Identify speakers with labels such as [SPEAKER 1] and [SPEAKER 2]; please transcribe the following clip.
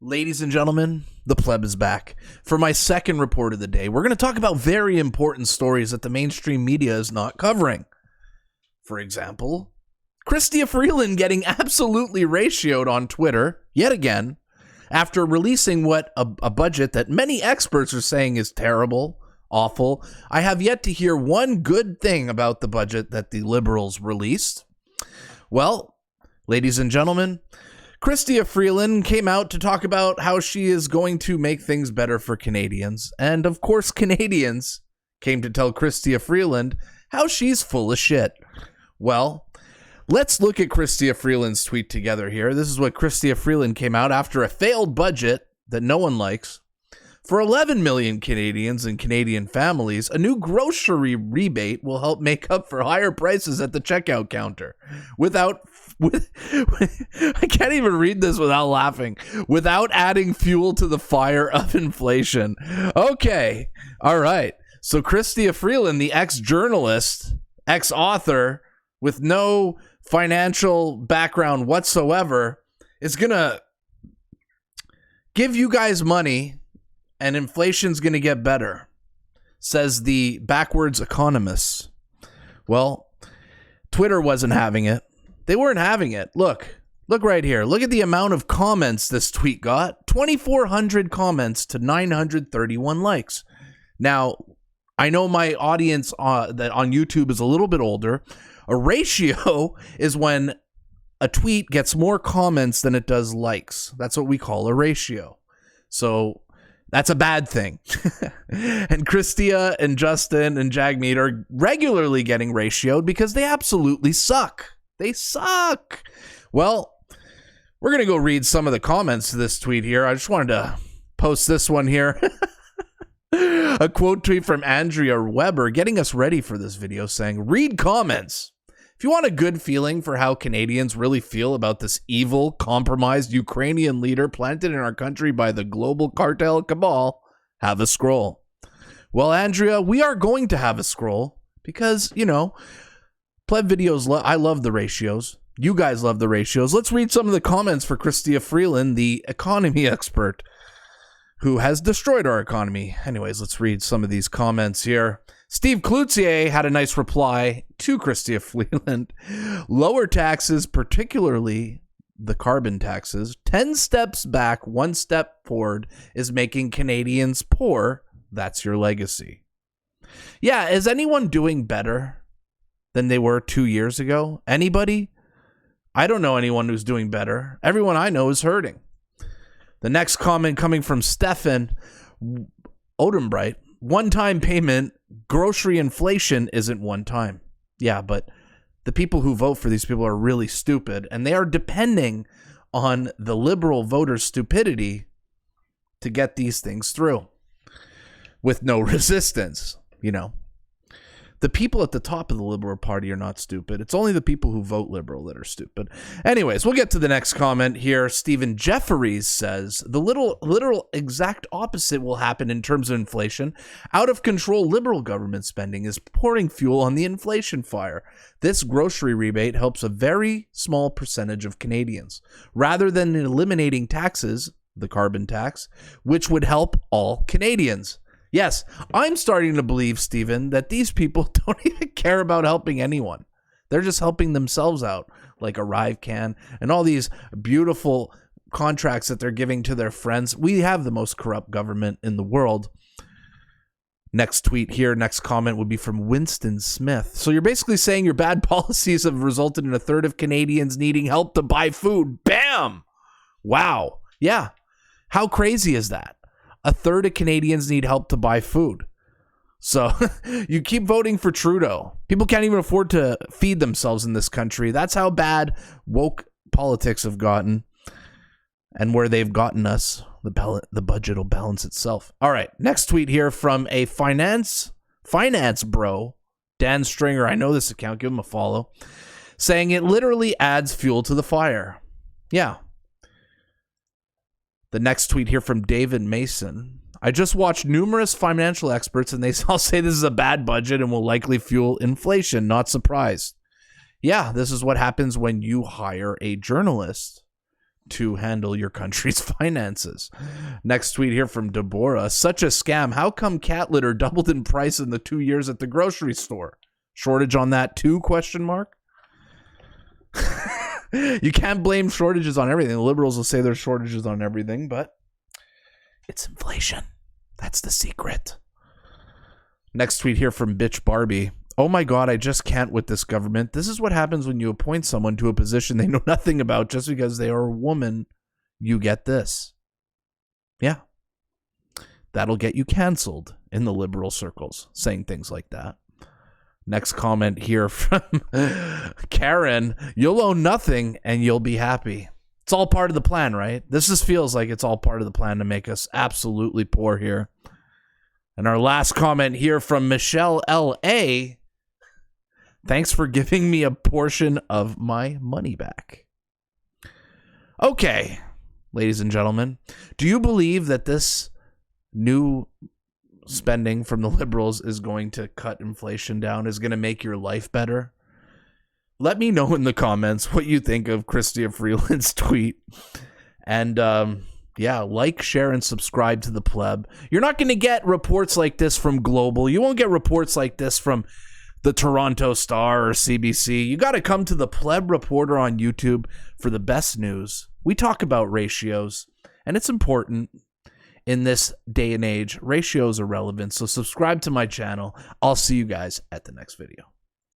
[SPEAKER 1] Ladies and gentlemen, the Pleb is back. For my second report of the day, we're going to talk about very important stories that the mainstream media is not covering. For example, Chrystia Freeland getting absolutely ratioed on Twitter, yet again, after releasing a budget that many experts are saying is terrible, awful. I have yet to hear one good thing about the budget that the Liberals released. Well, ladies and gentlemen, Chrystia Freeland came out to talk about how she is going to make things better for Canadians. And of course, Canadians came to tell Chrystia Freeland how she's full of shit. Well, let's look at Chrystia Freeland's tweet together here. This is what Chrystia Freeland came out after a failed budget that no one likes. For 11 million Canadians and Canadian families, a new grocery rebate will help make up for higher prices at the checkout counter. I can't even read this without laughing. Without adding fuel to the fire of inflation. Okay, all right. So Chrystia Freeland, the ex-journalist, ex-author, with no financial background whatsoever, is going to give you guys money and inflation's going to get better, says the backwards economists. Well, Twitter wasn't having it. They weren't having it. Look right here. Look at the amount of comments this tweet got. 2,400 comments to 931 likes. Now, I know my audience that on YouTube is a little bit older. A ratio is when a tweet gets more comments than it does likes. That's what we call a ratio. So that's a bad thing. And Chrystia and Justin and Jagmeet are regularly getting ratioed because they absolutely suck. They suck. Well, we're going to go read some of the comments to this tweet here. I just wanted to post this one here. A quote tweet from Andrea Weber getting us ready for this video saying, read comments. If you want a good feeling for how Canadians really feel about this evil, compromised Ukrainian leader planted in our country by the global cartel cabal, have a scroll. Well, Andrea, we are going to have a scroll because, you know, Pleb videos, I love the ratios. You guys love the ratios. Let's read some of the comments for Chrystia Freeland, the economy expert who has destroyed our economy. Anyways, let's read some of these comments here. Steve Cloutier had a nice reply to Chrystia Freeland. Lower taxes, particularly the carbon taxes, 10 steps back, 1 step forward, is making Canadians poor. That's your legacy. Yeah, is anyone doing better than they were 2 years ago? Anybody? I don't know anyone who's doing better. Everyone I know is hurting. The next comment coming from Stefan Odenbright. One-time payment, grocery inflation isn't one time. Yeah, but the people who vote for these people are really stupid, and they are depending on the liberal voters' stupidity to get these things through with no resistance, you know. The people at the top of the Liberal Party are not stupid. It's only the people who vote Liberal that are stupid. Anyways, we'll get to the next comment here. Stephen Jefferies says, the literal exact opposite will happen in terms of inflation. Out of control Liberal government spending is pouring fuel on the inflation fire. This grocery rebate helps a very small percentage of Canadians. Rather than eliminating taxes, the carbon tax, which would help all Canadians. Yes, I'm starting to believe, Stephen, that these people don't even care about helping anyone. They're just helping themselves out, like ArriveCan and all these beautiful contracts that they're giving to their friends. We have the most corrupt government in the world. Next tweet here, next comment would be from Winston Smith. So you're basically saying your bad policies have resulted in a third of Canadians needing help to buy food. Bam! Wow. Yeah. How crazy is that? A third of Canadians need help to buy food. So you keep voting for Trudeau. People can't even afford to feed themselves in this country. That's how bad woke politics have gotten and where they've gotten us. The budget will balance itself. All right, next tweet here from a finance bro, Dan Stringer. I know this account. Give him a follow. Saying it literally adds fuel to the fire. Yeah. The next tweet here from David Mason. I just watched numerous financial experts and they all say this is a bad budget and will likely fuel inflation. Not surprised. Yeah, this is what happens when you hire a journalist to handle your country's finances. Next tweet here from Deborah. Such a scam. How come cat litter doubled in price in the 2 years at the grocery store? Shortage on that too? Question mark. You can't blame shortages on everything. The liberals will say there's shortages on everything, but it's inflation. That's the secret. Next tweet here from Bitch Barbie. Oh my God, I just can't with this government. This is what happens when you appoint someone to a position they know nothing about just because they are a woman. You get this. Yeah. That'll get you canceled in the liberal circles, saying things like that. Next comment here from Karen. You'll own nothing and you'll be happy. It's all part of the plan, right? This just feels like it's all part of the plan to make us absolutely poor here. And our last comment here from Michelle L.A. Thanks for giving me a portion of my money back. Okay, ladies and gentlemen, do you believe that this new spending from the liberals is going to cut inflation down, is going to make your life better? Let me know in the comments what you think of Chrystia Freeland's tweet. And yeah, like, share, and subscribe to the Pleb. You're not going to get reports like this from Global. You won't get reports like this from the Toronto Star or CBC. You got to come to the Pleb Reporter on YouTube for the best news. We talk about ratios, and it's important in this day and age. Ratios are relevant, so subscribe to my channel. I'll see you guys at the next video.